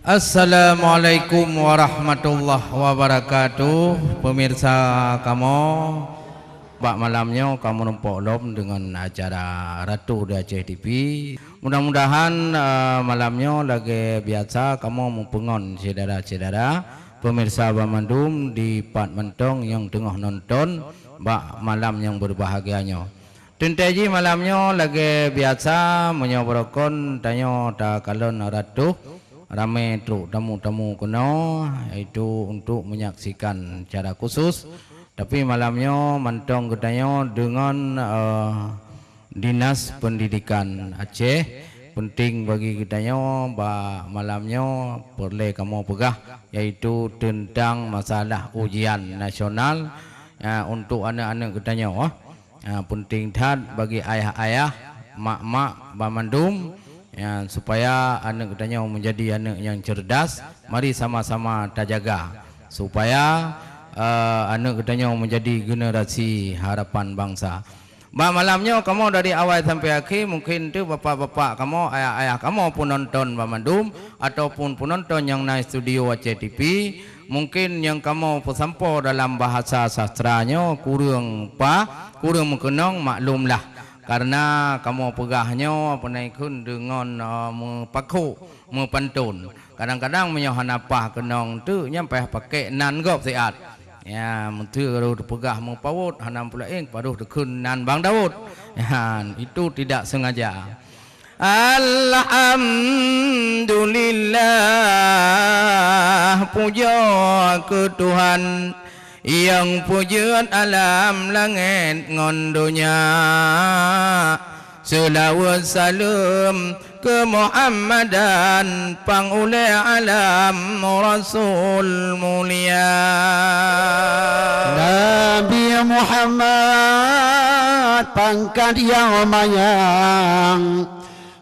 Assalamualaikum warahmatullahi wabarakatuh. Pemirsa kamu, bak malamnya kamu nampak lom dengan acara Ratu di Aceh TV. Mudah-mudahan malamnya lagi biasa kamu mempengon saudara-saudara pemirsa Bamandum di Pat Mentong yang tengah nonton bak malam yang berbahagianya. Tuntaji malamnya lagi biasa menyobrokon tanya tak kalon Ratu. Ramai truk tamu-tamu kuno itu untuk menyaksikan secara khusus. Tapi malamnya mantong katanya dengan Dinas Pendidikan Aceh. Penting bagi kitanya malamnya perlu kamu pegah, yaitu tentang masalah ujian nasional untuk anak-anak kitanya. Penting tad bagi ayah-ayah, mak-mak Bamandum, supaya anak kitanya menjadi anak yang cerdas. Mari sama-sama terjaga supaya anak kitanya menjadi generasi harapan bangsa. Malamnya kamu dari awal sampai akhir, mungkin tu bapak-bapak kamu, ayah-ayah kamu pun nonton Bamandum ataupun penonton yang naik studio Aceh TV. Mungkin yang kamu pesampo dalam bahasa sastranya kurang mengenang, maklumlah. Karena kamu pegahnya penaikun dengan mepaku, mepantun. Kadang-kadang menyohanapah kenong tu nyampe pakai nan gop siat. Ya, menteri kalau pegah mepawut hanam pula paruh dekun nan Bang Daud. Ya, itu tidak sengaja. Alhamdulillah, puja ke Tuhan yang pujian alam langit ngondonya. Selawat salam ke Muhammadan pangulai alam Rasul mulia. Nabi Muhammad pangkat yang mayang,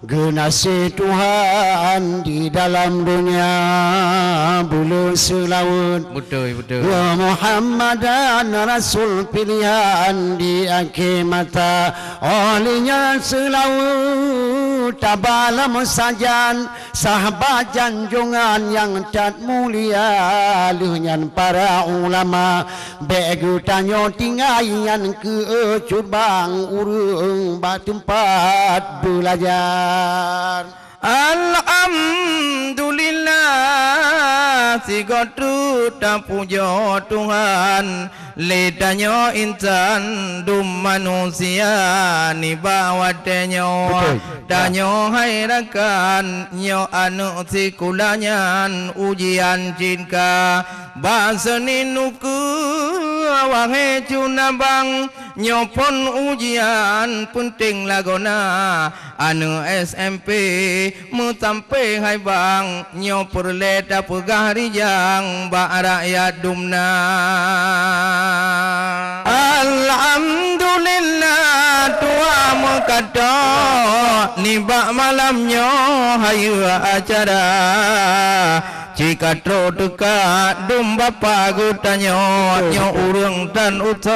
genasi Tuhan di dalam dunia bulu selawat. Betul. Wa Muhammadan Rasul pilihan di akhir mata. Olehnya selawat tabalam sajan sahabat janjungan yang cat mulia. Lunyan para ulama begu tanyo tinggayan ke cubang urung batempat belajar. Alhamdulillah, si gotu tak puja Tuhan. Ledanya insan dum manusia ni bawatenyo. Danyo hairakan nyo anu sikulanyan ujian cinka. Bahasa ninuku wahe cunabang nyopon ujian penting lagona. Anu SMP mutampe hai bang nyo perleta pegah rijang ba rakyat dumna. Alhamdulillah tua mengkata nibak malamnya hayu acara. Jika tro dekat dum bapa gutanyo nyo urang dan uto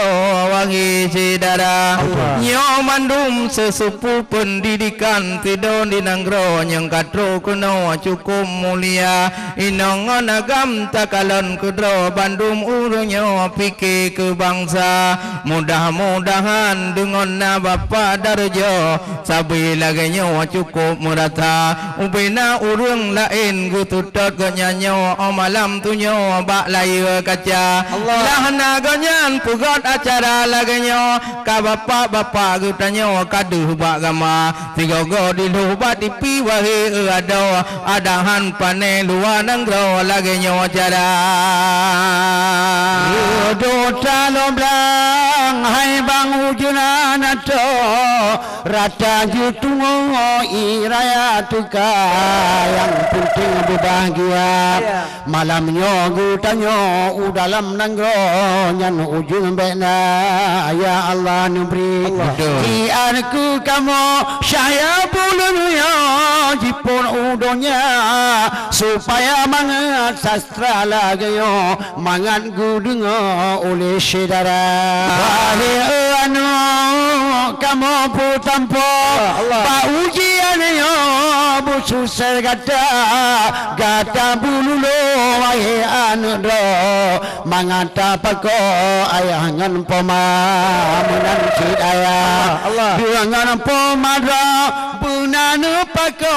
wangi sidara. Nyo mandum sesepuh pendidikan tidon di nanggro yang katro kuno cukup mulia. Inong agam takalon kudro Bandung urunyo pikir ke bangsa. Mudah-mudahan dengan na bapa darjo sabi lagi nyo cukup merata. Ubina urung lain gututot ganya nyo malam tu nyo bak layu kaca. Lah nagonyan pugot acara lagi nyo ka bapak-bapak gutanyo kaduh bak gama. Tiga go di lubat di piwahi ado adahan pane luar nanggro lagi nyo acara. Do talo blang hai bang ujunan ato rata jutungo iraya tuka yang penting berbahagia. Malamnya gutanyo udalam nanggro nyan ujung bena ya Allah nubri iarku kamu saya bulunya jipun udonya supaya mangat sastra lagi yo mangat gudungo oleh saudara. Wahai anu kamu putampo pak ujian yo bususar gata bulu lo wae anu do mangata pako ayangan poma menan cidaya buangan poma do bunanu pako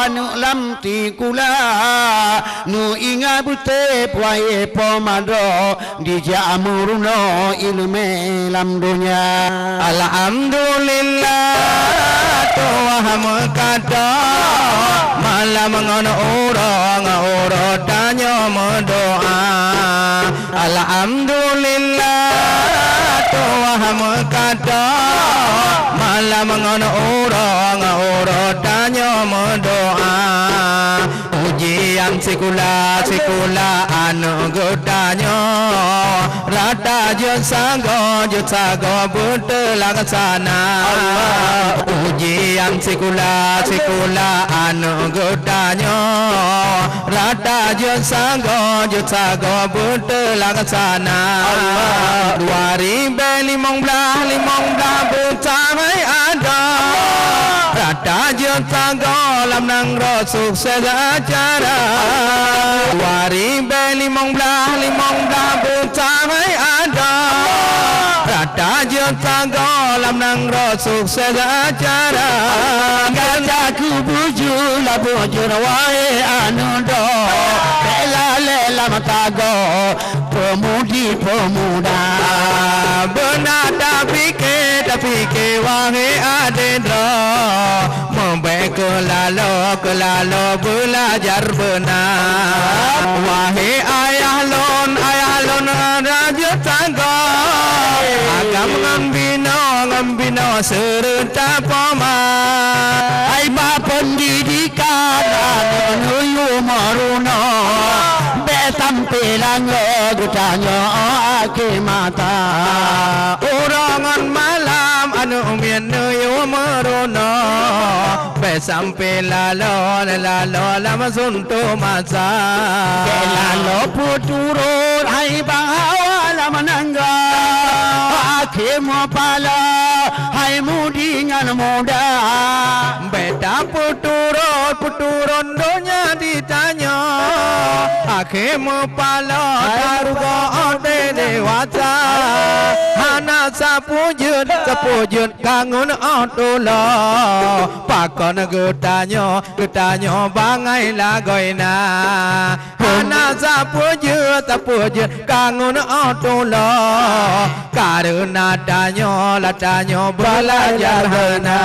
anu lam tikula nu inga bute wae poma do dijamuruno ilme lam dunya alhamdulillah Tuhan kata malam ngono ora tanya mendoa alhamdulillah Tuhan kata malam ngono ora tanya mendoa ujian sekula anu godanya rata je sanggo betul laksana ujian sekula anu godanya rata je sanggo betul laksana 2015 bercapai ada rata je sanggo lam nang ro sukses acara 2015 bercapai ada rata je sanggo lam nang ro sukses acara Gandaku bujur wae anu do lela matago pemuda benar tapi ke wae adendra membek kelalo belajar benar wahai ayah lon raja tangga agam ngambino serta poma ai ba pendidikan anu maruno tampilan gudanya ake mata orangan malam anu mian yo merono be sampai lalo lama suntu masa lalo puturun hai bahawa lama nangga ake mapala hai mudingan muda beta puturun donya ditanya ake mapala tarugo ode dewasa hana sapujud kangun otulo pakon getanyo bangai lagoina hana sapujud kangun otulo karena latanyo belajar hana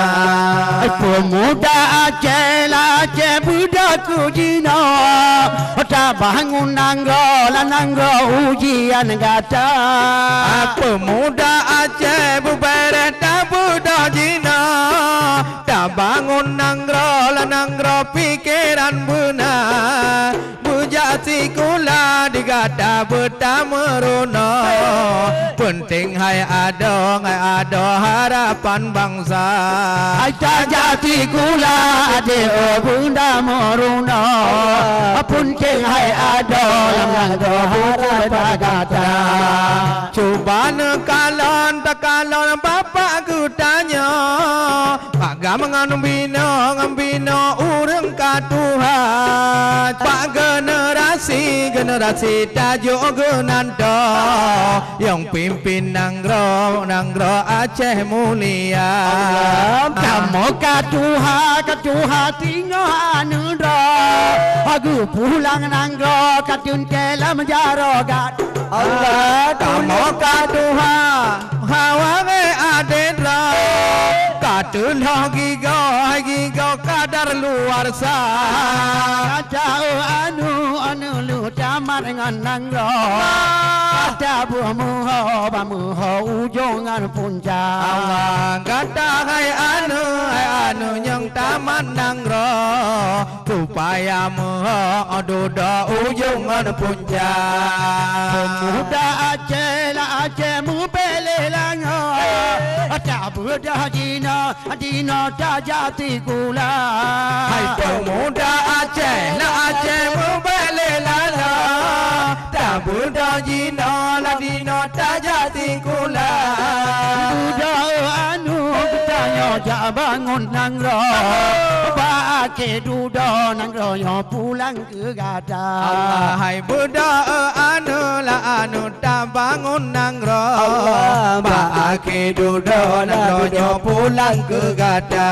pemuda Aceh budaku dino tak bangun nanggo ujian gata pemuda Aceh bubere tak budak jina tak bangun nangro pikiran benar bujak sikula digata bertamerono penting hai ada harapan bangsa Aja jati kula ade bunda moruno penting hai ada harapan gata coba nekalon bapak ku tanya agam ngambino urang katuhan pak generasi tajuk genando yang pimpin nangro Aceh mulia kamu katuha tinggal anu do aku pulang nangro katun kelam jarogat Allah kamu katuha hawa me adendra katun gigo kadar luar sah jauh anu lu damar dengan nangro ada bamu ujongan puncak Allah kata hai anu yang taman nangro supaya dodo ujongan puncak pemuda Aceh mu pele lango tak budah dino tak jati kula hai pemuda Aceh mu pele lango tak budah dino tak jati kula budah anu bertanya ja bangun nang ro ba ke du do nang ro yo pulang ke gada Allah hai Buddha anu la anu ta bangun nang ro ba ke du do nang ro yo pulang ke gada